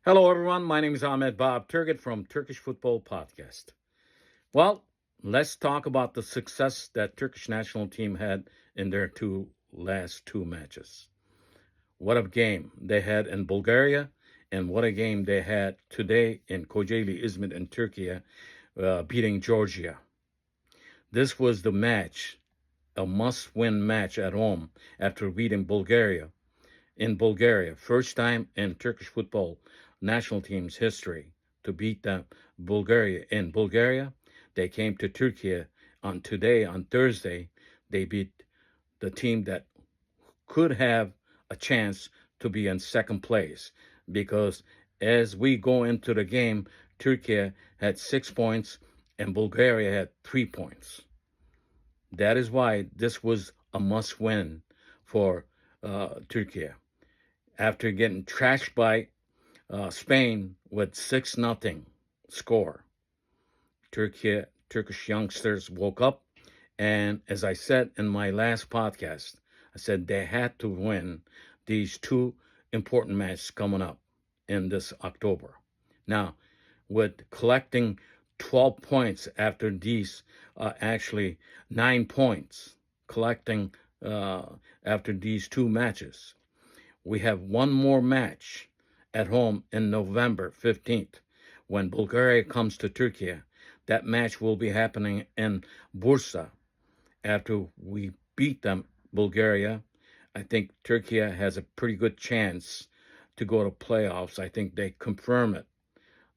Hello, everyone. My name is Ahmet Turgut from Turkish Football Podcast. Well, let's talk about the success that Turkish national team had in their last two matches. What a game they had in Bulgaria, and what a game they had today in Kocaeli, Izmit, in Turkey, beating Georgia. This was the match, a must-win match at home after beating Bulgaria in Bulgaria. First time in Turkish football national team's history to beat them Bulgaria in Bulgaria. They came to Turkey on Thursday. They beat the team that could have a chance to be in second place because as we go into the game, Turkey had 6 points and Bulgaria had 3 points. That is why this was a must win for Turkey after getting trashed by Spain with 6-0 score. Turkish youngsters woke up, and as I said in my last podcast, I said they had to win these two important matches coming up in this October. Now, with collecting 12 points after these, actually 9 points collecting after these two matches, we have one more match at home in November 15th when Bulgaria comes to Turkey. That match will be happening in Bursa after we beat them, Bulgaria. I think Turkey has a pretty good chance to go to playoffs. I think they confirm it.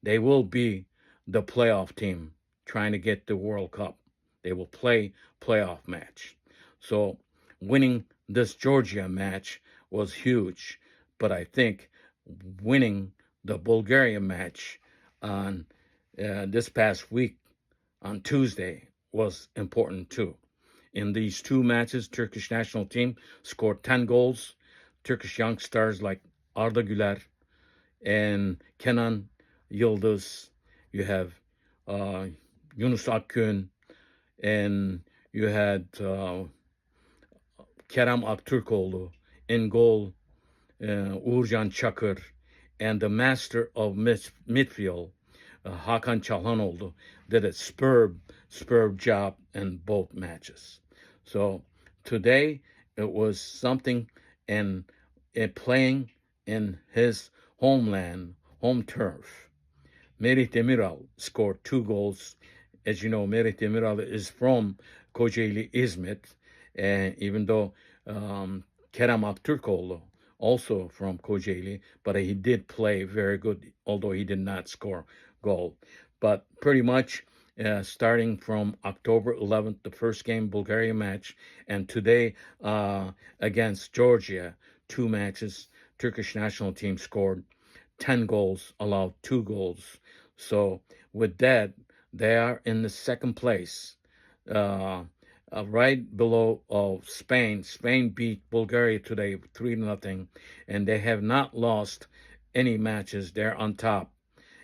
They will be the playoff team trying to get the World Cup. They will play playoff match. So winning this Georgia match was huge, but I think winning the Bulgaria match on this past week on Tuesday was important too. In these two matches, Turkish national team scored 10 goals. Turkish young stars like Arda Güler and Kenan Yıldız. You have Yunus Akgün, and you had Kerem Aktürkoğlu in goal, Uğurcan Çakır, and the master of midfield, Hakan Çalhanoğlu, did a superb job in both matches. So today it was something in playing in his homeland, home turf. Merih Demiral scored 2 goals. As you know, Merih Demiral is from Kocaeli, Izmit, and even though Kerem Aktürkoğlu also from Kocaeli, but he did play very good, although he did not score goal. But pretty much starting from October 11th, the first game, Bulgaria match, and today against Georgia, two matches, Turkish national team scored 10 goals, allowed 2 goals. So with that, they are in the second place, right below Spain. Spain beat Bulgaria today 3-0, and they have not lost any matches. They're on top,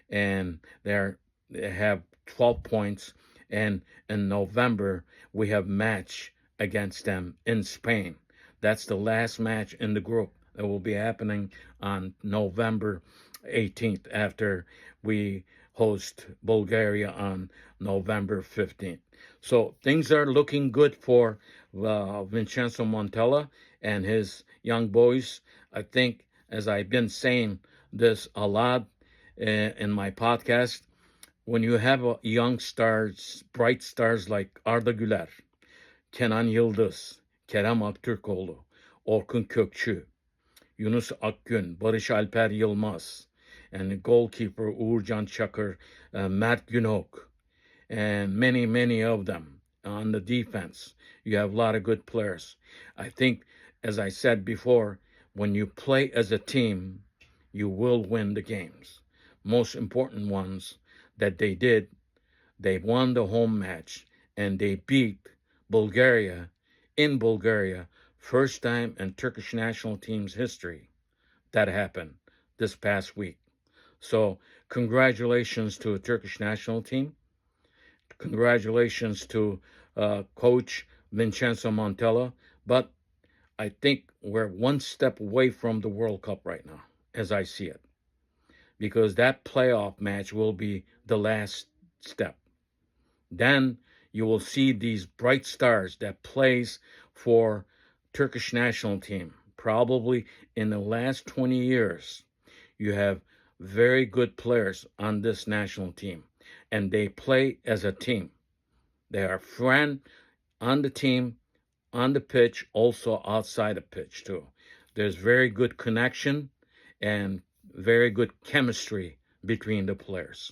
and they have 12 points. And in November, we have match against them in Spain. That's the last match in the group. It will be happening on November 18th after we host Bulgaria on November 15th. So things are looking good for Vincenzo Montella and his young boys. I think, as I've been saying this a lot in my podcast, when you have young stars, bright stars like Arda Güler, Kenan Yıldız, Kerem Aktürkoğlu, Orkun Kökçü, Yunus Akgün, Barış Alper Yılmaz, and the goalkeeper Uğurcan Çakır, Mert Günok, and many of them on the defense. You have a lot of good players. I think, as I said before, when you play as a team, you will win the games. Most important ones that they did, they won the home match and they beat Bulgaria in Bulgaria. First time in Turkish national team's history that happened this past week. So congratulations to the Turkish national team. Congratulations to coach Vincenzo Montella. But I think we're one step away from the World Cup right now, as I see it. because that playoff match will be the last step. Then you will see these bright stars that plays for Turkish national team. Probably in the last 20 years, you have very good players on this national team, and they play as a team. They are friend on the team, on the pitch, also outside the pitch too. There's very good connection and very good chemistry between the players.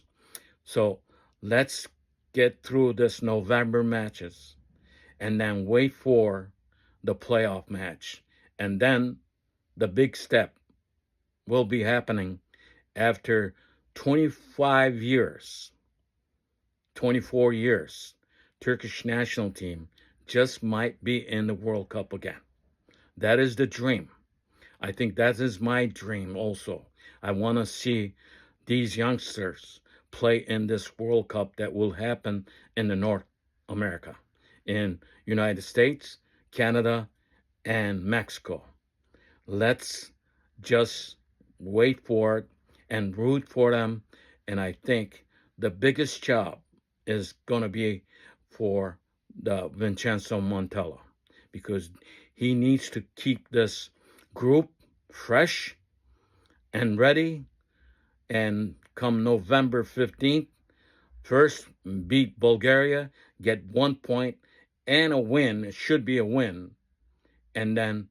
So let's get through this November matches and then wait for the playoff match. And then the big step will be happening after 25 years, 24 years. Turkish national team just might be in the World Cup again. That is the dream. I think that is my dream also. I want to see these youngsters play in this World Cup that will happen in the North America, in United States, Canada, and Mexico. Let's just wait for it and root for them. And I think the biggest job is going to be for the Vincenzo Montella, because he needs to keep this group fresh and ready. And come November 15th, first beat Bulgaria, get 1 point and a win. It should be a win. And then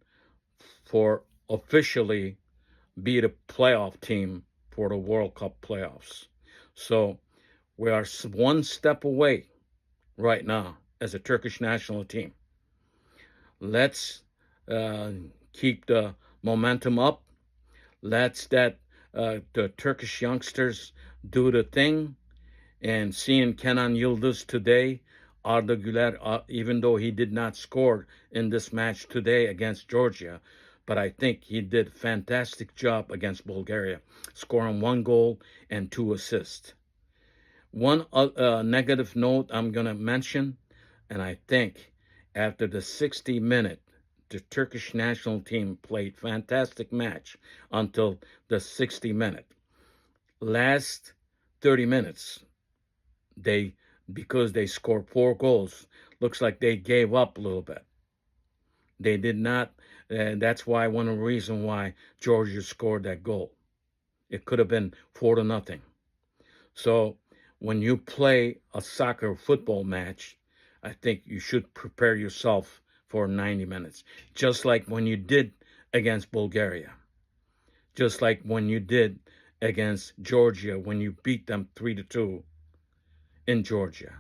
for officially be the playoff team for the World Cup playoffs. So we are one step away right now as a Turkish national team. Let's keep the momentum up. Let's the Turkish youngsters do the thing. And seeing Kenan Yıldız today, Arda Güler, even though he did not score in this match today against Georgia, but I think he did a fantastic job against Bulgaria, scoring 1 goal and 2 assists. One negative note I'm going to mention, and I think after the 60-minute, the Turkish national team played fantastic match until the 60-minute. Last 30 minutes, because they scored 4 goals, looks like they gave up a little bit. They did not. That's why one of the reasons why Georgia scored that goal. It could have been 4-0. So when you play a soccer football match, I think you should prepare yourself for 90 minutes, just like when you did against Bulgaria, just like when you did against Georgia when you beat them 3-2 in Georgia.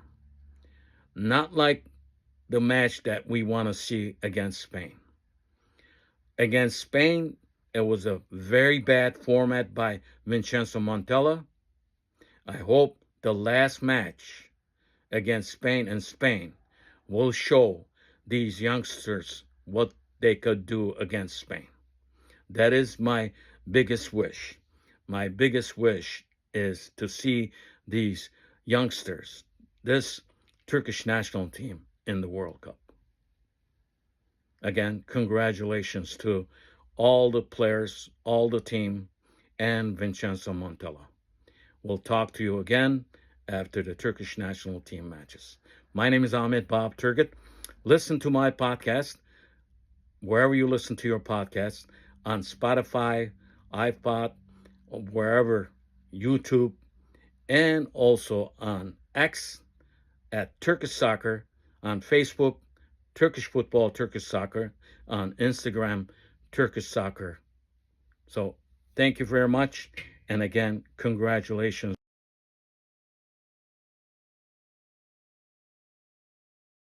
Not like the match that we want to see against Spain. Against Spain, it was a very bad format by Vincenzo Montella. I hope the last match against Spain will show these youngsters what they could do against Spain. That is my biggest wish. My biggest wish is to see these youngsters, this Turkish national team, in the World Cup. Again, congratulations to all the players, all the team, and Vincenzo Montella. We'll talk to you again after the Turkish national team matches. My name is Ahmet Bob Turgut. Listen to my podcast wherever you listen to your podcast, on Spotify, iPod, wherever, YouTube, and also on X at Turkish Soccer, on Facebook, Turkish Football, Turkish Soccer, on Instagram, Turkish Soccer. So thank you very much. And again, congratulations.